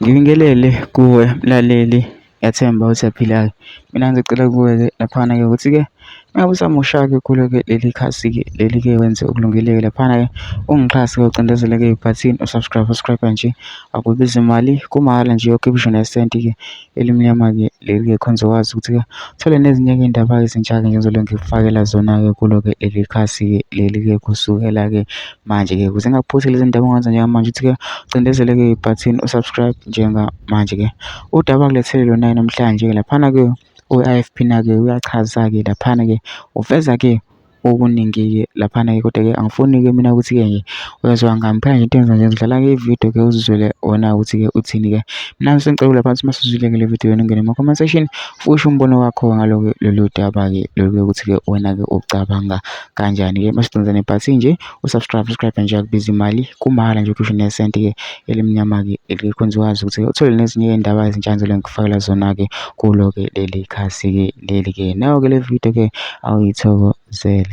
Ngibingelele kuwe mlaleli, ngiyathemba ukuthi uyaphilayo. Mina ngizocela kuwe-ke laphana-ke ukuthi-ke ngabe usamusha-ke kulo-ke leli khasi-ke leli-ke wenze okulungile-ke laphana-ke ungixhase-ke ucindezele-ke ibhathini usubscribe nje, akubizi imali, kumahhala nje yokhipha isho nesenti-ke elimnyama-ke leli-ke khona uzokwazi ukuthi-ke uthole nezinye-ke iy'ndaba ezintsha-ke nje engizoloku ngikufakela zona-ke kulo-ke leli khasi-ke leli-ke kusukela-ke manje-ke ukuze ngingakuphuthi lezi ndaba ongenza njengamanje ukuthi-ke ucindezele-ke ibhathini usubscribe njengamanje-ke. Udaba kulethele lona namhlanje-ke laphana-ke we-IFP na-ke uyachaza-ke laphana-ke uveza-ke okuningi-ke laphana-ke kodwa-ke angifuni-ke mina ukuthi-ke nje uyezwa ngami phela nje into engenza nje ngidlala-ke ividiyo-ke uzizwele wona ukuthi-ke uthini-ke. Mina sengicela lapha ukuthi masuzwile-ke le video wena ungene ema-comment section usho umbono wakho ngalo-ke lolu daba-ke lolu-ke ukuthi-ke wena-ke ucabanga kanjani-ke. Masidonsa nebhathini nje usubscribe nje akubizi imali, kumahhala nje ukhishwe nesenti-ke elimnyama-ke elikhona ukwazi ukuthi uthole nezinye iy'ndaba ezintsha engizoloku ngikufakela zona-ke kulo-ke leli khasi-ke leli-ke. Nayo-ke le video-ke awuyithokozele.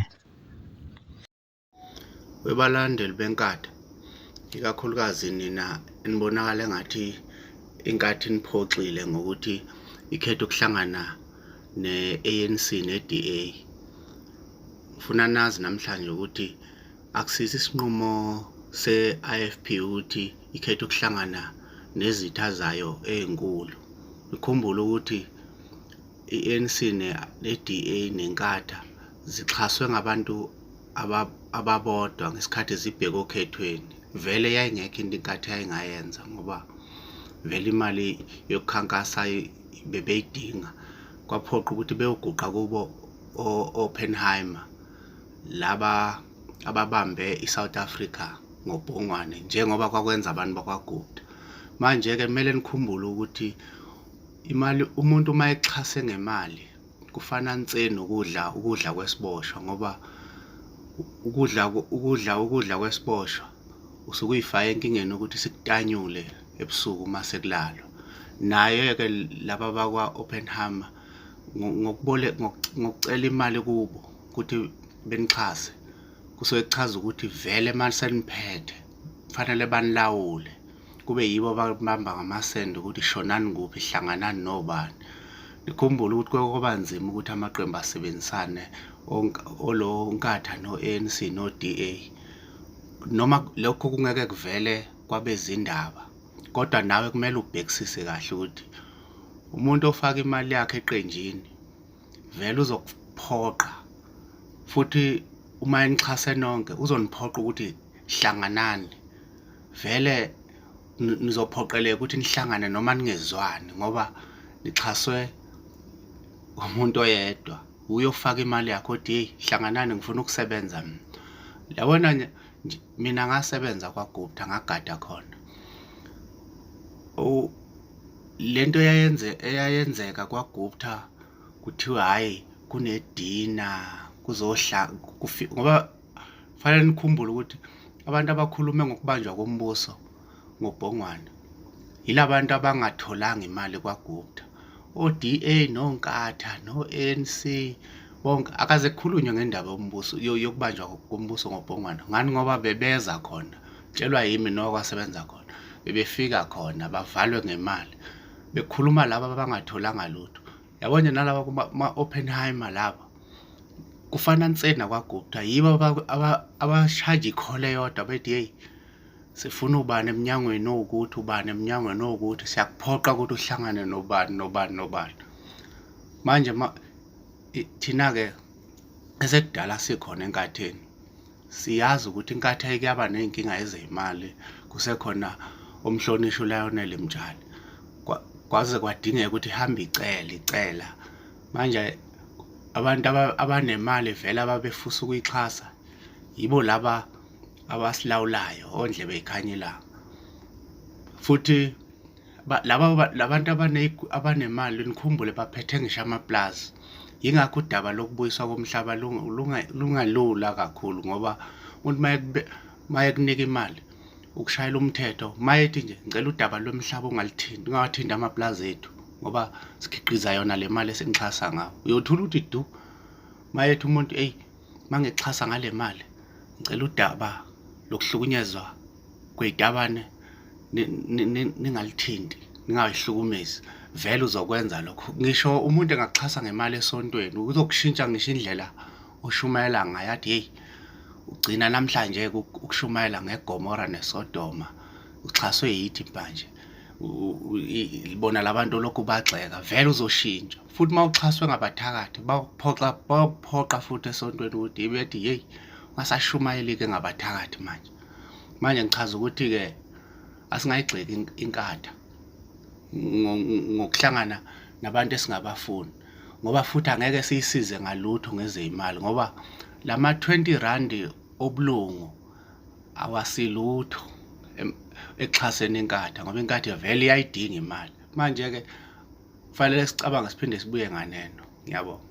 Webalandeli benkatha, ikakhulukazi nina enibonakala engathi inkathi niphoxile ngokuthi ikhetha ukuhlangana ne-ANC ne-DA. Ngifuna nazi namhlanje ukuthi akusisi isinqumo se-IFP ukuthi ikhetha ukuhlangana nezitha zayo ey'nkulu. Nikhumbule ukuthi i-ANC ne-DA nenkatha zixhaswe ngabantu ababodwa ngesikhathi zibheka okhethweni. Vele yayingekho into inkatha yayingayenza ngoba vele imali yokukhankasa bebeyidinga. Kwaphoqa ukuthi beyoguqa kubo Oppenheimer laba ababambe iSouth Africa ngobhongwane njengoba kwakwenza abantu bakwaGupta. Manje-ke kumele nikhumbule ukuthi imali umuntu uma exhase ngemali kufana nseni ukudla kwesiboshwa ngoba ukudla kwesiboshwa usuke uyifaka enkingeni ukuthi sikutanyule ebusuku uma sekulalwa. Naye-ke laba bakwa Oppenheimer ngokucela imali kubo ukuthi benixhase kusuke kuchaza ukuthi vele manje seniphethe kufanele banilawule kube yibo ababamba ngamasende ukuthi shonani kuphi hlanganani nobani. Nikhumbule ukuthi kwaba nzima ukuthi amaqembu asebenzisane olonkatha no-ANC no-DA noma lokho kungeke kuvele kwabezindaba, kodwa nawe kumele ubhekisise kahle ukuthi umuntu ofaka imali yakhe eqenjini vele uzokuphoqa futhi uma enixhase nonke uzoniphoqa ukuthi hlanganani. Vele nizophoqeleka ukuthi nihlangane noma ningezwani ngoba nixhaswe umuntu oyedwa uyofaka imali yakhe othi hey hlanganani ngifuna ukusebenza mina. Yabona mina ngasebenza kwaGupta ngagada khona. Lento eyayenzeka kwaGupta kuthiwa hayi kunedina ngoba fanele nikhumbule ukuthi abantu abakhulume ngokubanjwa kombuso ngobhongwane yilabantu abangatholanga imali kwaGupta. O-DA nonkatha no-ANC bonke akaze kukhulunywe ngendaba yombuso yokubanjwa kombuso ngobhongwane. Ngani ngoba bebeza khona, tshelwa yimi nokwasebenza khona, bebefika khona bavalwe ngemali bekhuluma laba abangatholanga lutho. Yabona nalaba kuma-Oppenheimer laba kufana nsena kwaGupta yibo abashaja ikhole yodwa bethi hey sifuna ubani eminyangweni owukuthi ubani eminyangweni owukuthi siyakuphoqa ukuthi uhlangane nobani. Manje thina-ke esekudala sikhona enkatheni siyazi ukuthi inkatha ikuyaba ney'nkinga ezey'mali kusekhona umhlonishwa uLionel Mtshali kwaze kwadingeka ukuthi ihambe icela. Manje abantu abanemali vele ababefusa ukuyixhasa yibo laba abasilawulayo ondlebe yikhanyilanga. Futhi labantu abanemali nikhumbule baphethe ngisho amaplazi. Yingakho udaba lokubuyiswa komhlaba lungalula kakhulu ngoba umuntu mayekunika imali ukushayela umthetho mayethi nje ngicela udaba lomhlaba ungawathinti amaplazi ethu ngoba sikhiqiza yona le mali esenixhasa ngayo. Uyothola ukuthi du mayethi umuntu hey mangixhasa ngale mali ngicela udaba lokuhlukunyezwa kwey'tabane ningalithinti, ningayihlukumezi, vele uzokwenza lokho. Ngisho umuntu engakuxhasa ngemali esontweni uzokushintsha ngisho indlela oshumayela ngayo, athi hey, ugcina namhlanje ukushumayela ngeGomora neSodoma, uxhaswe yithi manje. Bona labantu lokhu bagxeka, vele uzoshintsha futhi mawuxhaswe ngabathakathi bawuphoqa futhi esontweni ukuthi bethi hey, ungasashumayeli-ke ngabathakathi manje ngichaza ukuthi-ke asingayigxeki inkatha ngokuhlangana nabantu esingabafuni, ngoba futhi angeke siyisize ngalutho ngezeyimali, ngoba lama 20 randi obulungu awasilutho ekuxhaseni inkatha, ngoba inkatha vele iyayidinga imali. Manje-ke kufanele sicabange siphinde sibuye nganeno. Ngiyabonga.